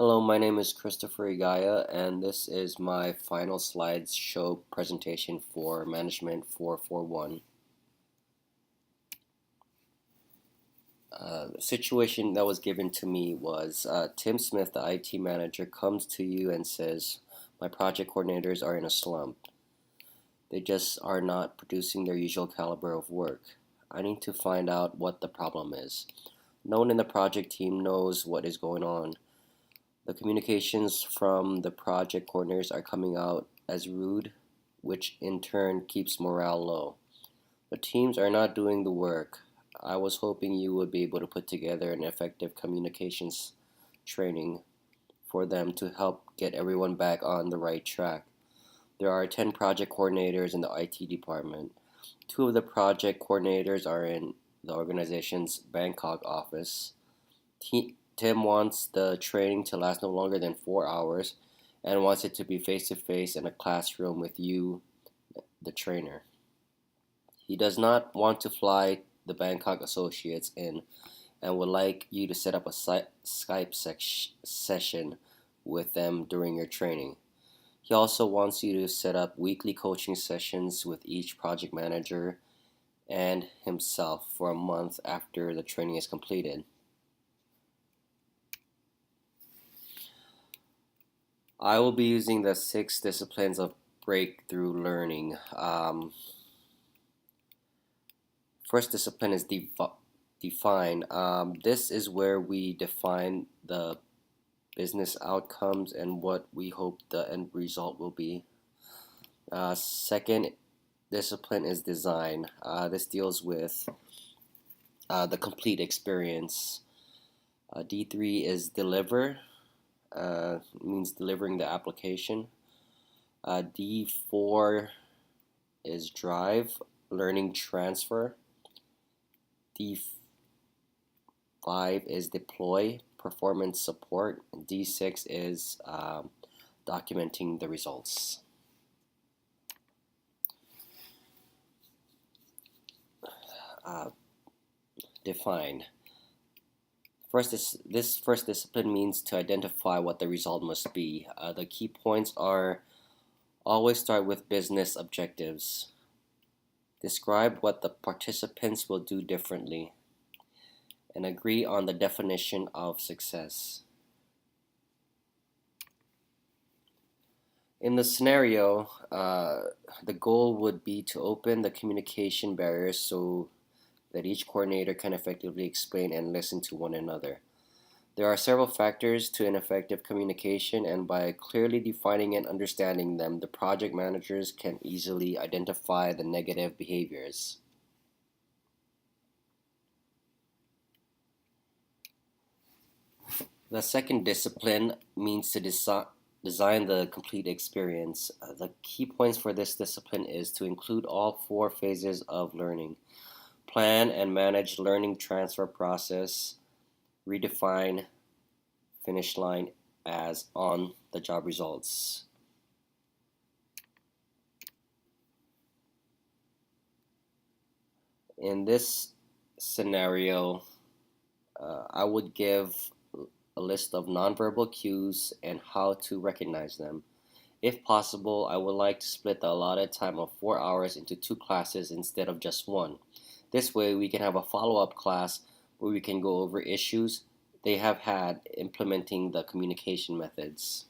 Hello, my name is Christopher Igaya, and this is my final slideshow presentation for Management 441. The situation that was given to me was Tim Smith, the IT manager, comes to you and says, my project coordinators are in a slump. They just are not producing their usual caliber of work. I need to find out what the problem is. No one in the project team knows what is going on. The communications from the project coordinators are coming out as rude, which in turn keeps morale low. The teams are not doing the work. I was hoping you would be able to put together an effective communications training for them to help get everyone back on the right track. There are 10 project coordinators in the IT department. Two of the project coordinators are in the organization's Bangkok office. Tim wants the training to last no longer than 4 hours and wants it to be face to face in a classroom with you, the trainer. He does not want to fly the Bangkok associates in and would like you to set up a Skype session with them during your training. He also wants you to set up weekly coaching sessions with each project manager and himself for a month after the training is completed. I will be using the 6 disciplines of breakthrough learning. First discipline is define. This is where we define the business outcomes and what we hope the end result will be. Second discipline is design. This deals with the complete experience. D3 is deliver, means delivering the application. D4 is drive, learning transfer. D5 is deploy, performance support. D6 is documenting the results. Define. This first discipline means to identify what the result must be. The key points are always start with business objectives. Describe what the participants will do differently, and agree on the definition of success. In the scenario, the goal would be to open the communication barriers so that each coordinator can effectively explain and listen to one another. There are several factors to an effective communication, and by clearly defining and understanding them, the project managers can easily identify the negative behaviors. The second discipline means to design the complete experience. The key points for this discipline is to include all 4 phases of learning. Plan and manage learning transfer process, redefine finish line as on the job results. In this scenario, I would give a list of nonverbal cues and how to recognize them. If possible, I would like to split the allotted time of 4 hours into 2 classes instead of just one. This way, we can have a follow-up class where we can go over issues they have had implementing the communication methods.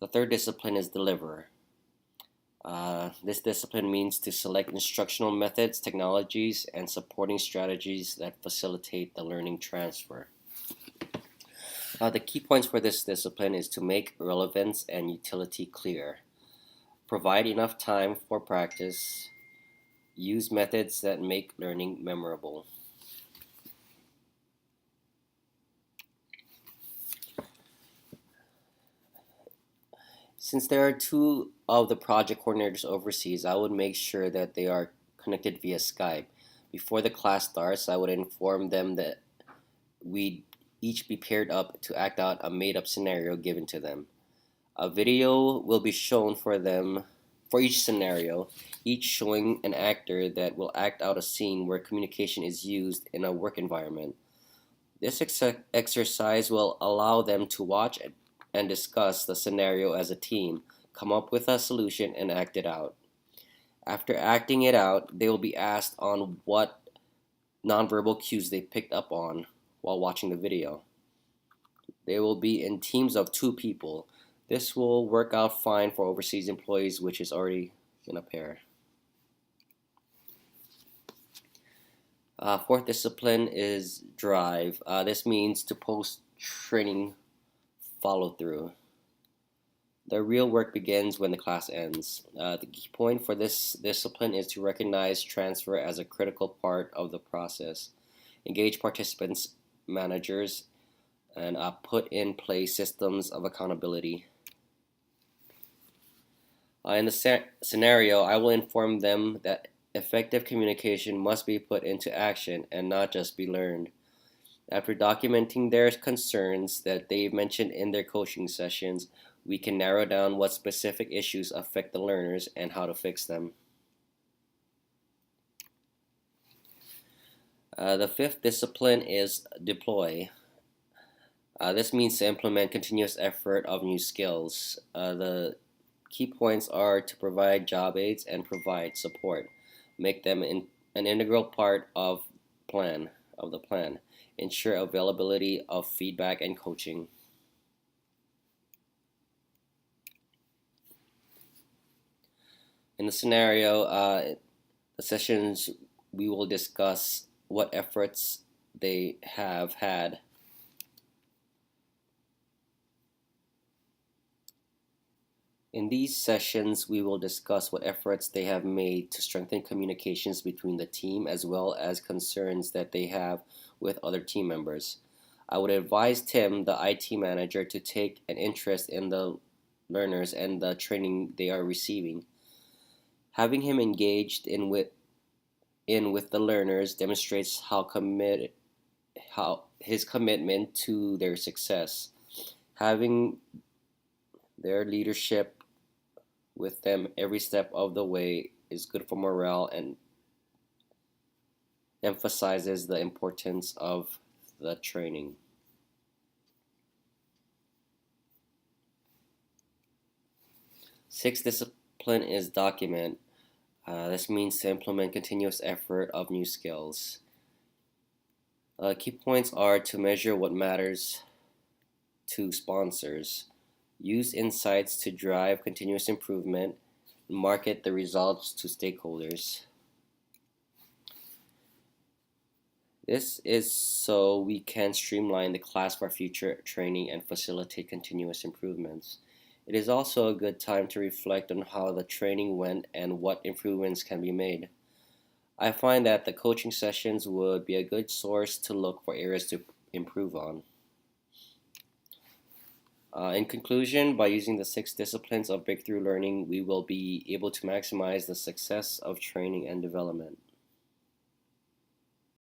The third discipline is deliver. This discipline means to select instructional methods, technologies, and supporting strategies that facilitate the learning transfer. The key points for this discipline is to make relevance and utility clear, provide enough time for practice, use methods that make learning memorable. Since there are 2 of the project coordinators overseas, I would make sure that they are connected via Skype. Before the class starts, I would inform them that we'd each be paired up to act out a made-up scenario given to them. A video will be shown for them for each scenario, each showing an actor that will act out a scene where communication is used in a work environment. This exercise will allow them to watch and discuss the scenario as a team, come up with a solution, and act it out. After acting it out, they will be asked on what nonverbal cues they picked up on while watching the video. They will be in teams of 2 people. This will work out fine for overseas employees, which is already in a pair. Fourth discipline is drive. This means to post-training follow-through. The real work begins when the class ends. The key point for this discipline is to recognize transfer as a critical part of the process, engage participants, managers, and put in place systems of accountability. In the scenario, I will inform them that effective communication must be put into action and not just be learned. After documenting their concerns that they've mentioned in their coaching sessions, we can narrow down what specific issues affect the learners and how to fix them. The fifth discipline is deploy. This means to implement continuous effort of new skills. The key points are to provide job aids and provide support. Make them an integral part of the plan. Ensure availability of feedback and coaching. In the scenario, the sessions we will discuss what efforts they have had. In these sessions, we will discuss what efforts they have made to strengthen communications between the team as well as concerns that they have with other team members. I would advise Tim, the IT manager, to take an interest in the learners and the training they are receiving. Having him engaged in with the learners demonstrates how his commitment to their success. Having their leadership with them every step of the way is good for morale and emphasizes the importance of the training. Sixth discipline is document. This means to implement continuous effort of new skills. Key points are to measure what matters to sponsors, use insights to drive continuous improvement, and market the results to stakeholders. This is so we can streamline the class for future training and facilitate continuous improvements. It is also a good time to reflect on how the training went and what improvements can be made. I find that the coaching sessions would be a good source to look for areas to improve on. In conclusion, by using the 6 disciplines of breakthrough learning, we will be able to maximize the success of training and development.